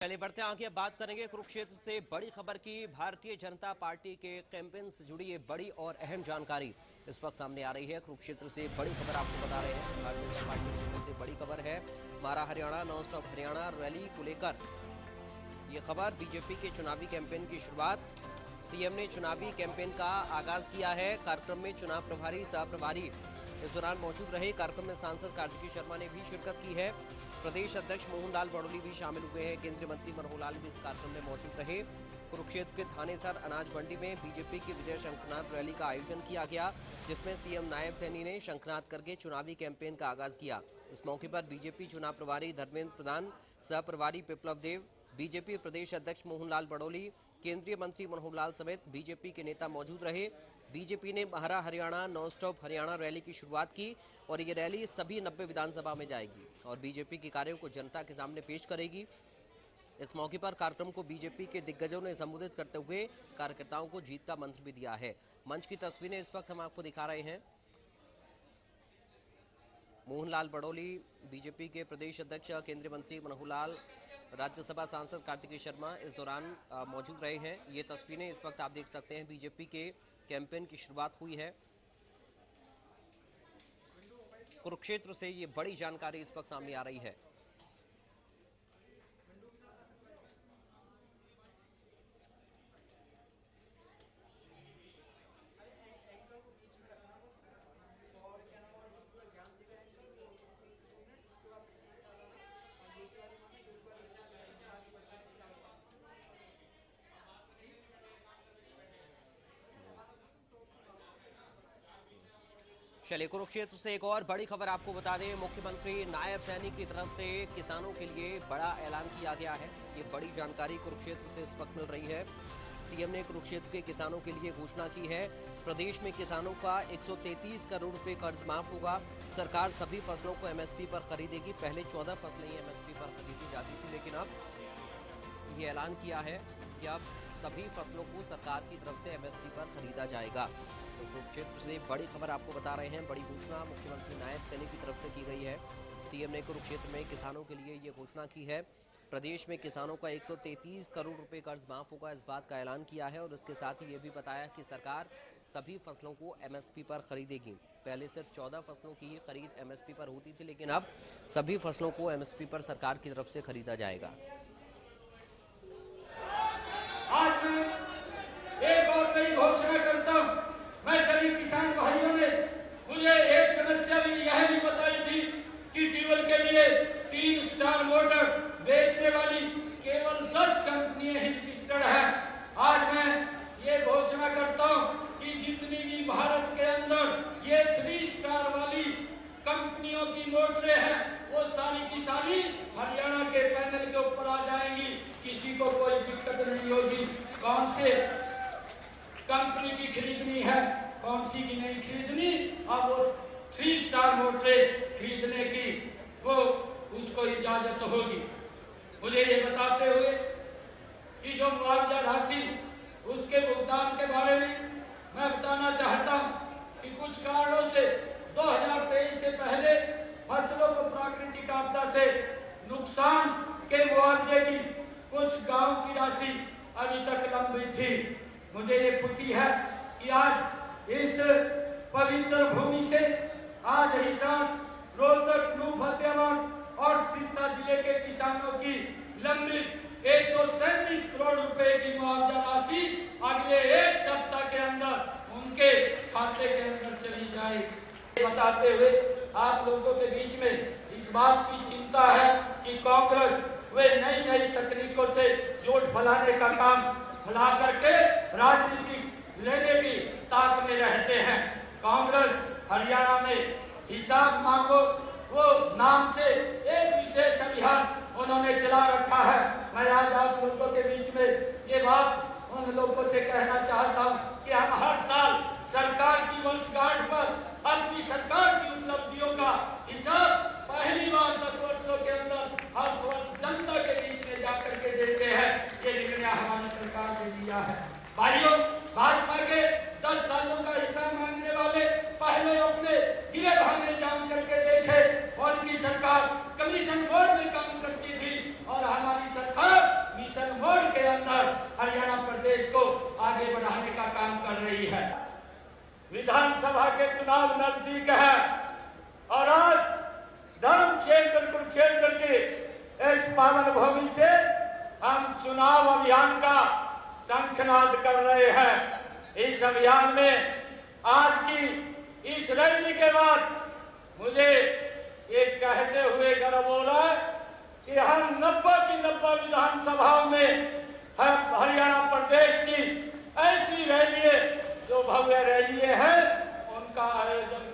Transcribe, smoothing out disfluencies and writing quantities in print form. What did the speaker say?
चलिए बढ़ते आगे, अब बात करेंगे कुरुक्षेत्र से बड़ी खबर की। भारतीय जनता पार्टी के कैंपेन से जुड़ी ये बड़ी और अहम जानकारी इस वक्त सामने आ रही है। कुरुक्षेत्र से बड़ी खबर आपको बता रहे हैं। भारतीय जनता पार्टी की तरफ से बड़ी खबर है। मारा Haryana non stop Haryana rally को लेकर ये खबर। बीजेपी के चुनावी कैंपेन की शुरुआत, सीएम ने चुनावी कैंपेन का आगाज किया है। कार्यक्रम में चुनाव प्रभारी सह प्रभारी इस दौरान मौजूद रहे। कार्यक्रम में सांसद कार्तिकी शर्मा ने भी शिरकत की है। प्रदेश अध्यक्ष मोहन लाल बड़ोली भी शामिल हुए हैं। केंद्रीय मंत्री मनोहर लाल भी इस कार्यक्रम में मौजूद रहे। कुरुक्षेत्र के थानेसर अनाज मंडी में बीजेपी की विजय शंखनाद रैली का आयोजन किया गया, जिसमें सीएम नायब सैनी ने शंखनाद करके चुनावी कैंपेन का आगाज किया। इस मौके पर बीजेपी चुनाव प्रभारी धर्मेंद्र प्रधान, सह प्रभारी विप्लव देव, बीजेपी प्रदेश अध्यक्ष मोहन लाल बड़ोली, केंद्रीय मंत्री मनोहर लाल समेत बीजेपी के नेता मौजूद रहे। बीजेपी ने मारा Haryana non stop Haryana rally की शुरुआत की और ये रैली सभी 90 विधानसभा में जाएगी और बीजेपी के कार्यों को जनता के सामने पेश करेगी। इस मौके पर कार्यक्रम को बीजेपी के दिग्गजों ने संबोधित करते हुए कार्यकर्ताओं को जीत का मंत्र भी दिया है। मंच की तस्वीरें इस वक्त हम आपको दिखा रहे हैं। मोहनलाल बड़ोली, बीजेपी के प्रदेश अध्यक्ष केंद्रीय मंत्री मनोहर लाल, राज्यसभा सांसद कार्तिकी शर्मा इस दौरान मौजूद रहे हैं। ये तस्वीरें इस वक्त आप देख सकते हैं। बीजेपी के कैंपेन की शुरुआत हुई है। कुरुक्षेत्र से ये बड़ी जानकारी इस वक्त सामने आ रही है। चलिए कुरुक्षेत्र से एक और बड़ी खबर आपको बता दें। मुख्यमंत्री नायब सैनी की तरफ से किसानों के लिए बड़ा ऐलान किया गया है। ये बड़ी जानकारी कुरुक्षेत्र से इस वक्त मिल रही है। सीएम ने कुरुक्षेत्र के किसानों के लिए घोषणा की है। प्रदेश में किसानों का 133 करोड़ रुपए कर्ज माफ होगा। सरकार सभी फसलों को एमएसपी पर खरीदेगी। पहले 14 फसलें ही एमएसपी पर खरीदी जाती थी, लेकिन अब ये ऐलान किया है कि अब सभी फसलों को सरकार की तरफ से एमएसपी पर खरीदा जाएगा। तो कुरुक्षेत्र से बड़ी खबर आपको बता रहे हैं। बड़ी घोषणा मुख्यमंत्री नायब सैनी की तरफ से की गई है। सीएम ने कुरुक्षेत्र में किसानों के लिए ये घोषणा की है। प्रदेश में किसानों का 133 करोड़ रुपए कर्ज माफ होगा, इस बात का ऐलान किया है और इसके साथ ही ये भी बताया कि सरकार सभी फसलों को एमएसपी पर खरीदेगी। पहले सिर्फ 14 फसलों की खरीद एमएसपी पर होती थी, लेकिन अब सभी फसलों को एमएसपी पर सरकार की तरफ से खरीदा जाएगा। आज मैं एक और नई घोषणा करता हूं। मैं सभी किसान भाइयों ने मुझे एक समस्या भी यह भी बताई थी कि ट्यूबवेल के लिए 3 स्टार मोटर बेचने वाली केवल 10 कंपनियां ही रजिस्टर्ड हैं। आज मैं ये घोषणा करता हूं कि जितनी भी भारत के अंदर ये 3 स्टार वाली कंपनियों की मोटरें हैं, वो सारी की सारी हरियाणा के पैनल के ऊपर आ जाएंगी। किसी को कोई दिक्कत नहीं होगी। कौन से कंपनी की खरीदनी है, कौन सी की नहीं खरीदनी, अब वो 3 स्टार मोटरें खरीदने की वो उसको इजाजत होगी। मुझे ये बताते हुए कि जो मुआवजा राशि उसके भुगतान के बारे में मैं बताना चाहता हूँ कि कुछ कारणों से 2023 से पहले फसलों को प्राकृतिक आपदा से नुकसान के मुआवजे की कुछ गांव की राशि अभी तक लंबित थी। मुझे ये खुशी है कि आज इस पवित्र भूमि से आज हिसार, रोहतक, नूह, फतेहाबाद और सिरसा जिले के किसानों की लंबित 137 करोड़ रुपए की मुआवजा राशि अगले एक सप्ताह के अंदर उनके खाते के अंदर चली जाएगी। बताते हुए आप लोगों के बीच में इस बात की चिंता है कि कांग्रेस वे नई नई तकनीकों से झूठ फैलाने का काम फैला करके राजनीति लेने की ताक में रहते हैं। कांग्रेस हरियाणा में हिसाब मांगो वो नाम से एक विशेष अभियान उन्होंने चला रखा है। मैं आज आप लोगों के बीच में ये बात उन लोगों से कहना चाहता हूँ कि हम हर साल सरकार की वर्षगांठ पर अपनी सरकार की उपलब्धियों का हिसाब पहली बार 10 वर्षों के अंदर हर वर्ष जनता के बीच में जाकर के देते हैं। ये निर्णय हमारी सरकार ने लिया है। भाइयों, भाजपा के 10 सालों का हिसाब मांगने वाले पहले अपने गिरे भागे जान करके देखे और उनकी सरकार कमीशन बोर्ड में काम करती थी और हमारी सरकार को आगे बढ़ाने का काम कर रही है। विधानसभा के चुनाव नजदीक है और आज धर्म क्षेत्र कुरुक्षेत्र के इस पावन भूमि से हम चुनाव अभियान का शंखनाद कर रहे हैं। इस अभियान में आज की इस रैली के बाद मुझे ये कहते हुए गर्व हो रहा है कि हम 90 की 90 विधानसभाओं में हरियाणा प्रदेश की ऐसी रैली जो भव्य रैली है उनका आयोजन